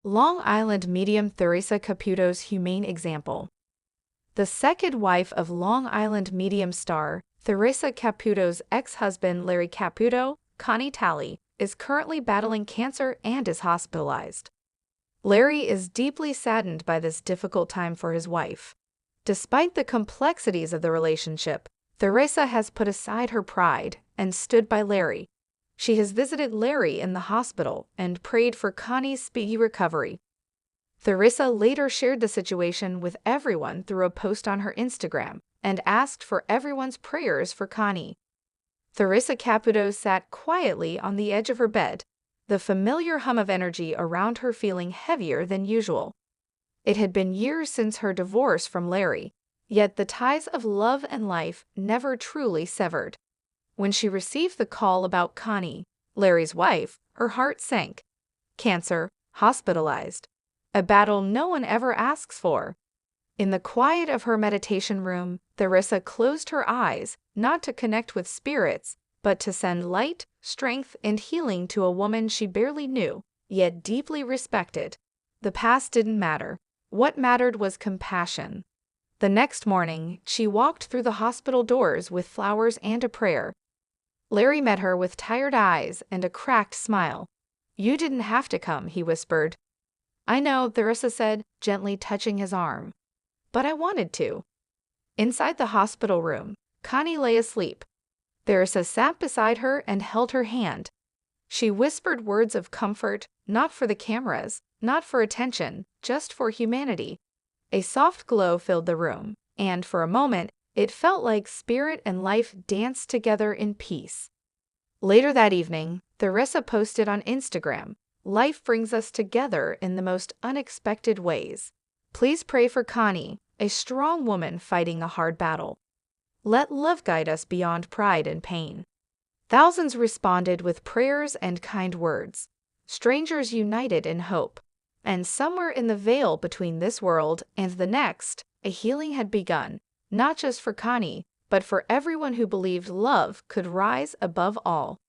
Long Island medium Theresa Caputo's humane example. The second wife of Long Island medium star Theresa Caputo's ex-husband Larry Caputo, Connie Talley, is currently battling cancer and is hospitalized. Larry is deeply saddened by this difficult time for his wife. Despite the complexities of the relationship, Theresa has put aside her pride and stood by Larry. She has visited Larry in the hospital and prayed for Connie's speedy recovery. Theresa later shared the situation with everyone through a post on her Instagram and asked for everyone's prayers for Connie. Theresa Caputo sat quietly on the edge of her bed, the familiar hum of energy around her feeling heavier than usual. It had been years since her divorce from Larry, yet the ties of love and life never truly severed. When she received the call about Connie, Larry's wife, her heart sank. Cancer, hospitalized. A battle no one ever asks for. In the quiet of her meditation room, Theresa closed her eyes, not to connect with spirits, but to send light, strength, and healing to a woman she barely knew, yet deeply respected. The past didn't matter. What mattered was compassion. The next morning, she walked through the hospital doors with flowers and a prayer. Larry met her with tired eyes and a cracked smile. "You didn't have to come," he whispered. "I know," Theresa said, gently touching his arm. "But I wanted to." Inside the hospital room, Connie lay asleep. Theresa sat beside her and held her hand. She whispered words of comfort, not for the cameras, not for attention, just for humanity. A soft glow filled the room, and for a moment, it felt like spirit and life danced together in peace. Later that evening, Theresa posted on Instagram, "Life brings us together in the most unexpected ways. Please pray for Connie, a strong woman fighting a hard battle. Let love guide us beyond pride and pain." Thousands responded with prayers and kind words. Strangers united in hope. And somewhere in the veil between this world and the next, a healing had begun, not just for Connie, but for everyone who believed love could rise above all.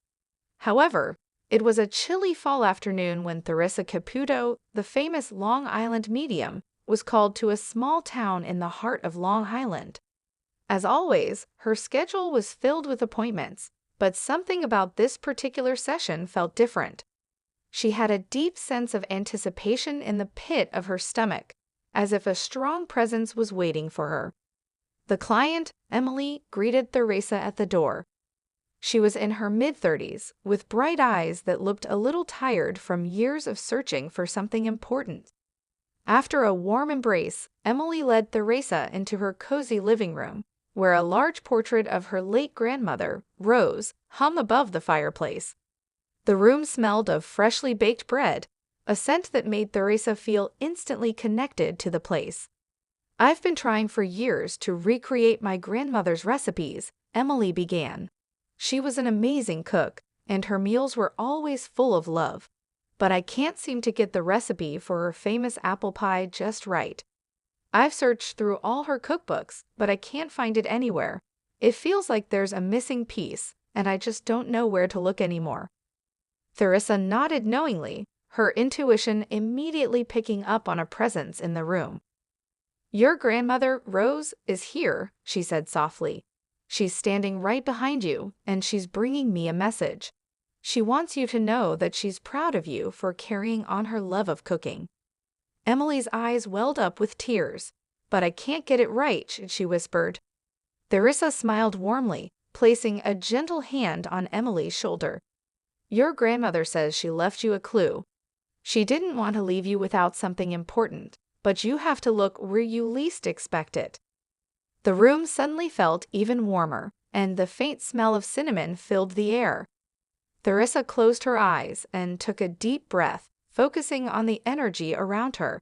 However, it was a chilly fall afternoon when Theresa Caputo, the famous Long Island medium, was called to a small town in the heart of Long Island. As always, her schedule was filled with appointments, but something about this particular session felt different. She had a deep sense of anticipation in the pit of her stomach, as if a strong presence was waiting for her. The client, Emily, greeted Theresa at the door. She was in her mid-30s, with bright eyes that looked a little tired from years of searching for something important. After a warm embrace, Emily led Theresa into her cozy living room, where a large portrait of her late grandmother, Rose, hung above the fireplace. The room smelled of freshly baked bread, a scent that made Theresa feel instantly connected to the place. "I've been trying for years to recreate my grandmother's recipes," Emily began. "She was an amazing cook, and her meals were always full of love. But I can't seem to get the recipe for her famous apple pie just right. I've searched through all her cookbooks, but I can't find it anywhere. It feels like there's a missing piece, and I just don't know where to look anymore." Theresa nodded knowingly, her intuition immediately picking up on a presence in the room. "Your grandmother, Rose, is here," she said softly. "She's standing right behind you, and she's bringing me a message. She wants you to know that she's proud of you for carrying on her love of cooking." Emily's eyes welled up with tears. "But I can't get it right," she whispered. Theresa smiled warmly, placing a gentle hand on Emily's shoulder. "Your grandmother says she left you a clue. She didn't want to leave you without something important, but you have to look where you least expect it." The room suddenly felt even warmer, and the faint smell of cinnamon filled the air. Theresa closed her eyes and took a deep breath, focusing on the energy around her.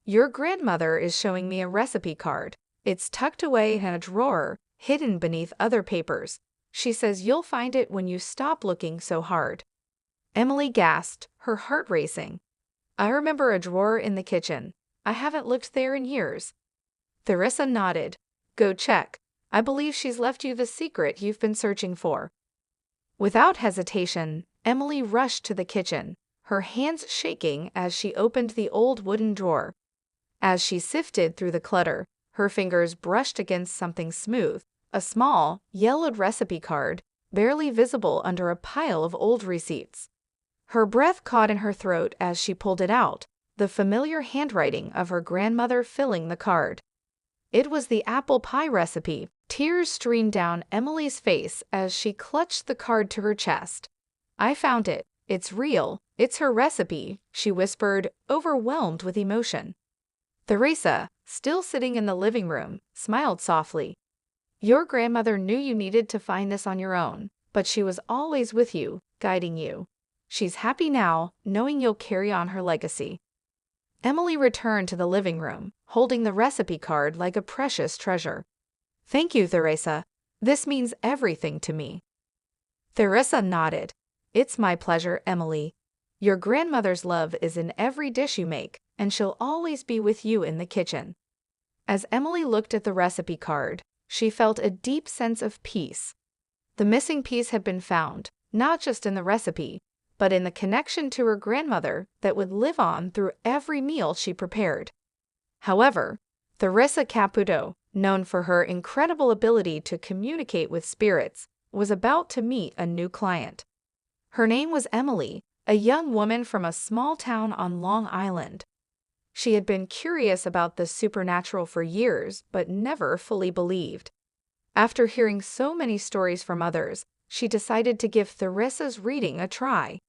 "Your grandmother is showing me a recipe card. It's tucked away in a drawer, hidden beneath other papers. She says you'll find it when you stop looking so hard." Emily gasped, her heart racing. "I remember a drawer in the kitchen. I haven't looked there in years." Theresa nodded. "Go check. I believe she's left you the secret you've been searching for." Without hesitation, Emily rushed to the kitchen, her hands shaking as she opened the old wooden drawer. As she sifted through the clutter, her fingers brushed against something smooth, a small, yellowed recipe card, barely visible under a pile of old receipts. Her breath caught in her throat as she pulled it out, the familiar handwriting of her grandmother filling the card. It was the apple pie recipe. Tears streamed down Emily's face as she clutched the card to her chest. "I found it. It's real. It's her recipe," she whispered, overwhelmed with emotion. Theresa, still sitting in the living room, smiled softly. "Your grandmother knew you needed to find this on your own, but she was always with you, guiding you. She's happy now, knowing you'll carry on her legacy." Emily returned to the living room, holding the recipe card like a precious treasure. "Thank you, Theresa. This means everything to me." Theresa nodded. "It's my pleasure, Emily. Your grandmother's love is in every dish you make, and she'll always be with you in the kitchen." As Emily looked at the recipe card, she felt a deep sense of peace. The missing piece had been found, not just in the recipe, but in the connection to her grandmother that would live on through every meal she prepared. However, Theresa Caputo, known for her incredible ability to communicate with spirits, was about to meet a new client. Her name was Emily, a young woman from a small town on Long Island. She had been curious about the supernatural for years, but never fully believed. After hearing so many stories from others, she decided to give Theresa's reading a try.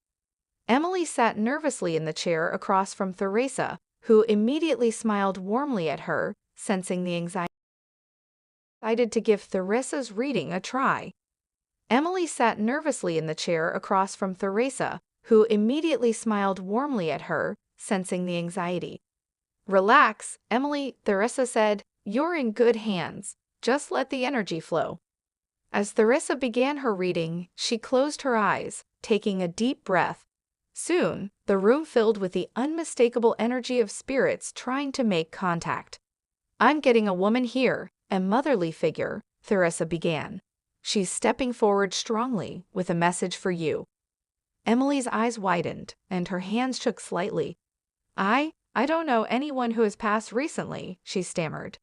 Emily sat nervously in the chair across from Theresa, who immediately smiled warmly at her, sensing the anxiety. Decided to give Theresa's reading a try. Emily sat nervously in the chair across from Theresa, who immediately smiled warmly at her, sensing the anxiety. "Relax, Emily," Theresa said. "You're in good hands. Just let the energy flow." As Theresa began her reading, she closed her eyes, taking a deep breath. Soon, the room filled with the unmistakable energy of spirits trying to make contact. "I'm getting a woman here, a motherly figure," Theresa began. "She's stepping forward strongly with a message for you." Emily's eyes widened, and her hands shook slightly. I don't know anyone who has passed recently," she stammered.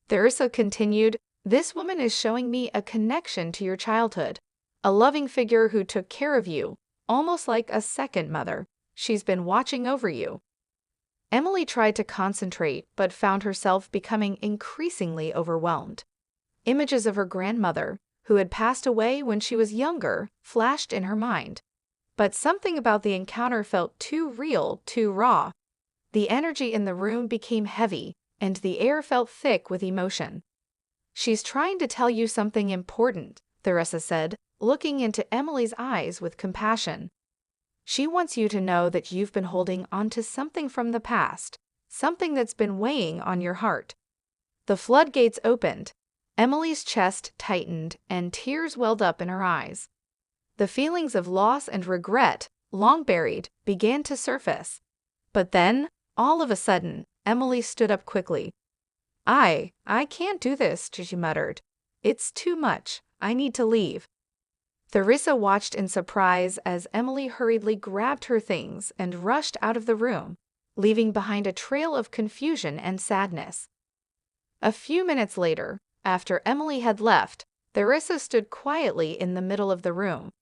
Theresa continued, "This woman is showing me a connection to your childhood, a loving figure who took care of you, almost like a second mother. She's been watching over you." Emily tried to concentrate but found herself becoming increasingly overwhelmed. Images of her grandmother, who had passed away when she was younger, flashed in her mind. But something about the encounter felt too real, too raw. The energy in the room became heavy, and the air felt thick with emotion. "She's trying to tell you something important," Theresa said, looking into Emily's eyes with compassion. "She wants you to know that you've been holding on to something from the past, something that's been weighing on your heart." The floodgates opened. Emily's chest tightened, and tears welled up in her eyes. The feelings of loss and regret, long buried, began to surface. But then, all of a sudden, Emily stood up quickly. I can't do this," she muttered. "It's too much. I need to leave." Theresa watched in surprise as Emily hurriedly grabbed her things and rushed out of the room, leaving behind a trail of confusion and sadness. A few minutes later, after Emily had left, Theresa stood quietly in the middle of the room.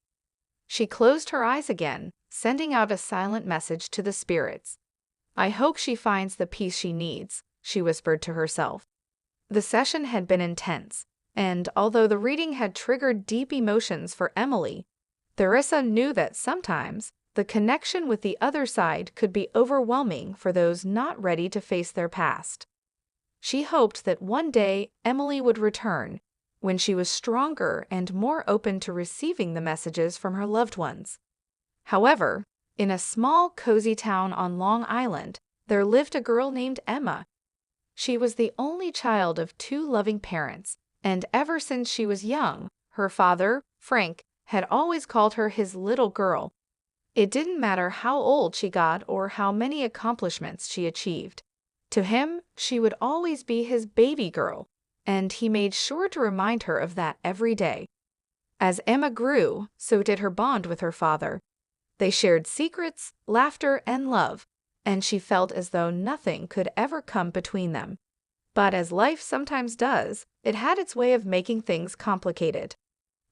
She closed her eyes again, sending out a silent message to the spirits. "I hope she finds the peace she needs," she whispered to herself. The session had been intense, and although the reading had triggered deep emotions for Emily, Theresa knew that sometimes the connection with the other side could be overwhelming for those not ready to face their past. She hoped that one day Emily would return, when she was stronger and more open to receiving the messages from her loved ones. However, in a small, cozy town on Long Island, there lived a girl named Emma. She was the only child of two loving parents, and ever since she was young, her father, Frank, had always called her his little girl. It didn't matter how old she got or how many accomplishments she achieved. To him, she would always be his baby girl, and he made sure to remind her of that every day. As Emma grew, so did her bond with her father. They shared secrets, laughter, and love, and she felt as though nothing could ever come between them. But as life sometimes does, it had its way of making things complicated.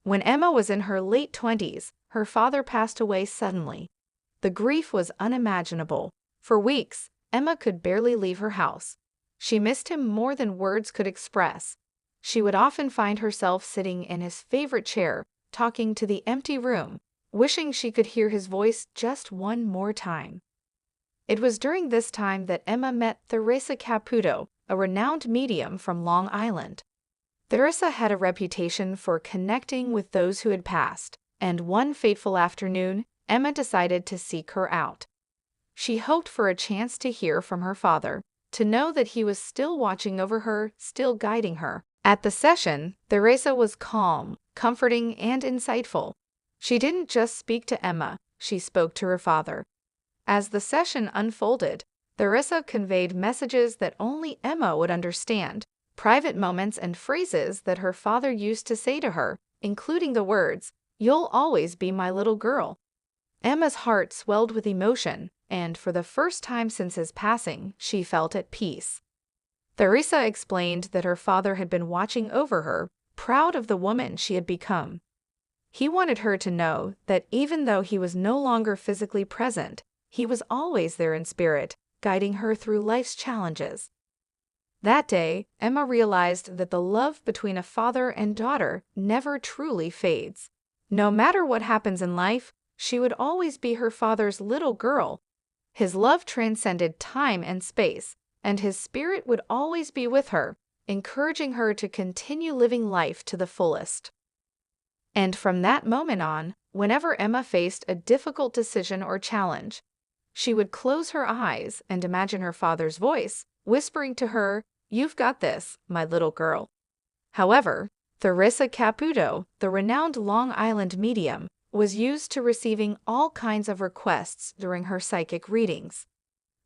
When Emma was in her late 20s, her father passed away suddenly. The grief was unimaginable. For weeks, Emma could barely leave her house. She missed him more than words could express. She would often find herself sitting in his favorite chair, talking to the empty room, wishing she could hear his voice just one more time. It was during this time that Emma met Theresa Caputo, a renowned medium from Long Island. Theresa had a reputation for connecting with those who had passed, and one fateful afternoon, Emma decided to seek her out. She hoped for a chance to hear from her father, to know that he was still watching over her, still guiding her. At the session, Theresa was calm, comforting, and insightful. She didn't just speak to Emma, she spoke to her father. As the session unfolded, Theresa conveyed messages that only Emma would understand, private moments and phrases that her father used to say to her, including the words, "You'll always be my little girl." Emma's heart swelled with emotion, and for the first time since his passing, she felt at peace. Theresa explained that her father had been watching over her, proud of the woman she had become. He wanted her to know that even though he was no longer physically present, he was always there in spirit, guiding her through life's challenges. That day, Emma realized that the love between a father and daughter never truly fades. No matter what happens in life, she would always be her father's little girl. His love transcended time and space, and his spirit would always be with her, encouraging her to continue living life to the fullest. And from that moment on, whenever Emma faced a difficult decision or challenge, she would close her eyes and imagine her father's voice, whispering to her, "You've got this, my little girl." However, Theresa Caputo, the renowned Long Island medium, was used to receiving all kinds of requests during her psychic readings.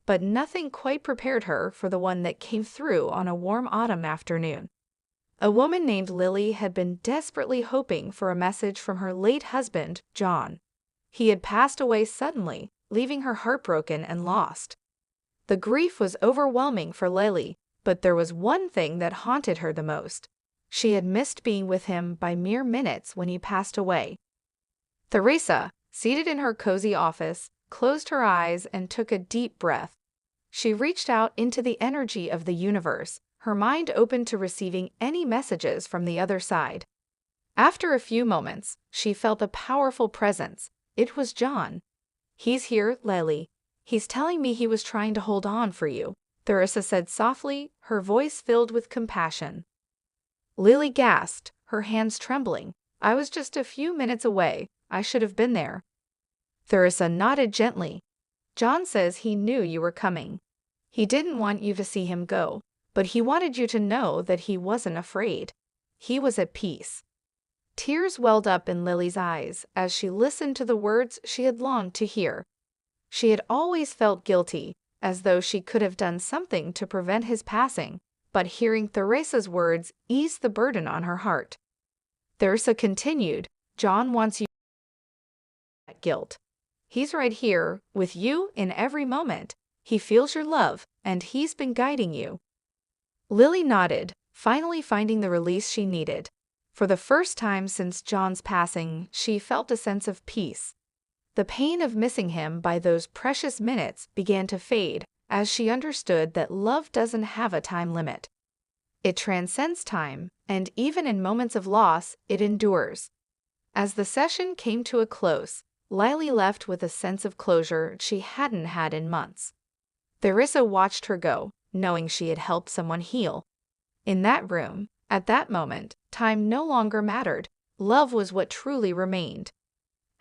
But nothing quite prepared her for the one that came through on a warm autumn afternoon. A woman named Lily had been desperately hoping for a message from her late husband, John. He had passed away suddenly, leaving her heartbroken and lost. The grief was overwhelming for Lily, but there was one thing that haunted her the most. She had missed being with him by mere minutes when he passed away. Theresa, seated in her cozy office, closed her eyes and took a deep breath. She reached out into the energy of the universe, her mind open to receiving any messages from the other side. After a few moments, she felt a powerful presence. It was John. "He's here, Lily. He's telling me he was trying to hold on for you," Theresa said softly, her voice filled with compassion. Lily gasped, her hands trembling. "I was just a few minutes away. I should have been there." Theresa nodded gently. "John says he knew you were coming. He didn't want you to see him go, but he wanted you to know that he wasn't afraid. He was at peace." Tears welled up in Lily's eyes as she listened to the words she had longed to hear. She had always felt guilty, as though she could have done something to prevent his passing, but hearing Theresa's words eased the burden on her heart. Theresa continued, "John wants you to feel that guilt. He's right here, with you in every moment. He feels your love, and he's been guiding you." Lily nodded, finally finding the release she needed. For the first time since John's passing, she felt a sense of peace. The pain of missing him by those precious minutes began to fade as she understood that love doesn't have a time limit. It transcends time, and even in moments of loss, it endures. As the session came to a close, Lily left with a sense of closure she hadn't had in months. Theresa watched her go, knowing she had helped someone heal. In that room, at that moment, time no longer mattered. Love was what truly remained.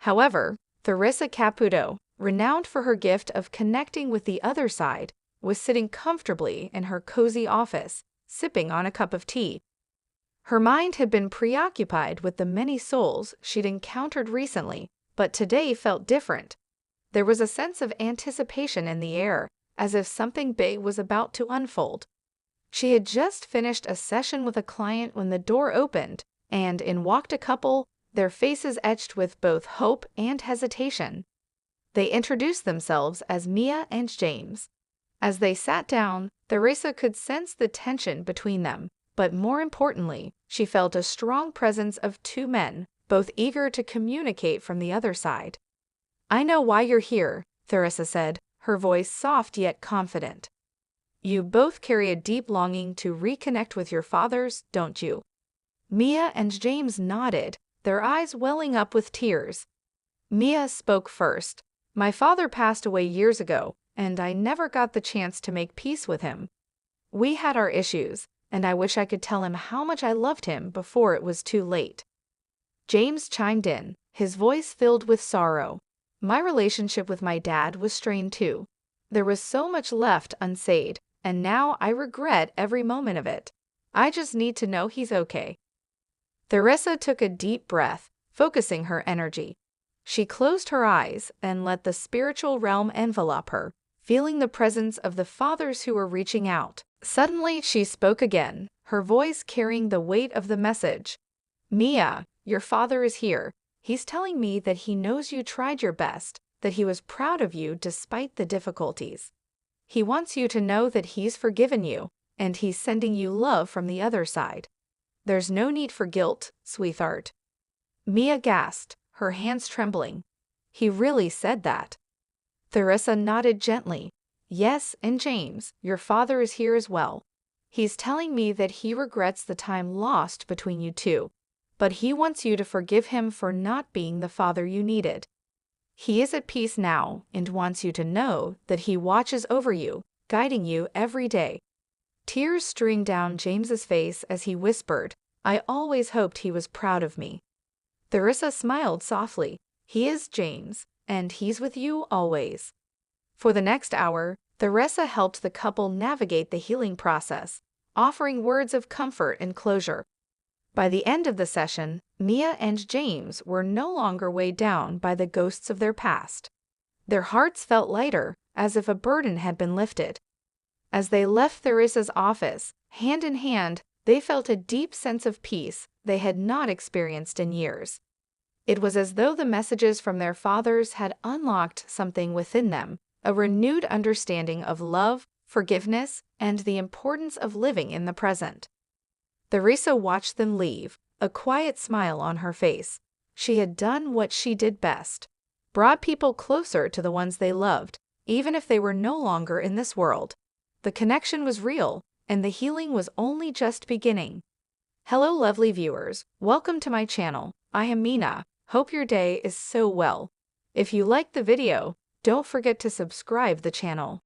However, Theresa Caputo, renowned for her gift of connecting with the other side, was sitting comfortably in her cozy office, sipping on a cup of tea. Her mind had been preoccupied with the many souls she'd encountered recently, but today felt different. There was a sense of anticipation in the air, as if something big was about to unfold. She had just finished a session with a client when the door opened, and in walked a couple, their faces etched with both hope and hesitation. They introduced themselves as Mia and James. As they sat down, Theresa could sense the tension between them, but more importantly, she felt a strong presence of two men, both eager to communicate from the other side. "I know why you're here," Theresa said, her voice soft yet confident. "You both carry a deep longing to reconnect with your fathers, don't you?" Mia and James nodded, their eyes welling up with tears. Mia spoke first. "My father passed away years ago, and I never got the chance to make peace with him. We had our issues, and I wish I could tell him how much I loved him before it was too late." James chimed in, his voice filled with sorrow. "My relationship with my dad was strained too. There was so much left unsaid, and now I regret every moment of it. I just need to know he's okay." Theresa took a deep breath, focusing her energy. She closed her eyes and let the spiritual realm envelop her, feeling the presence of the fathers who were reaching out. Suddenly, she spoke again, her voice carrying the weight of the message. "Mia, your father is here. He's telling me that he knows you tried your best, that he was proud of you despite the difficulties. He wants you to know that he's forgiven you, and he's sending you love from the other side. There's no need for guilt, sweetheart." Mia gasped, her hands trembling. "He really said that?" Theresa nodded gently. "Yes, and James, your father is here as well. He's telling me that he regrets the time lost between you two, but he wants you to forgive him for not being the father you needed. He is at peace now and wants you to know that he watches over you, guiding you every day." Tears streamed down James's face as he whispered, "I always hoped he was proud of me." Theresa smiled softly. "He is, James, and he's with you always." For the next hour, Theresa helped the couple navigate the healing process, offering words of comfort and closure. By the end of the session, Mia and James were no longer weighed down by the ghosts of their past. Their hearts felt lighter, as if a burden had been lifted. As they left Theresa's office, hand in hand, they felt a deep sense of peace they had not experienced in years. It was as though the messages from their fathers had unlocked something within them, a renewed understanding of love, forgiveness, and the importance of living in the present. Theresa watched them leave, a quiet smile on her face. She had done what she did best, brought people closer to the ones they loved, even if they were no longer in this world. The connection was real, and the healing was only just beginning. Hello lovely viewers, welcome to my channel. I am Mina. Hope your day is so well. If you liked the video, don't forget to subscribe the channel.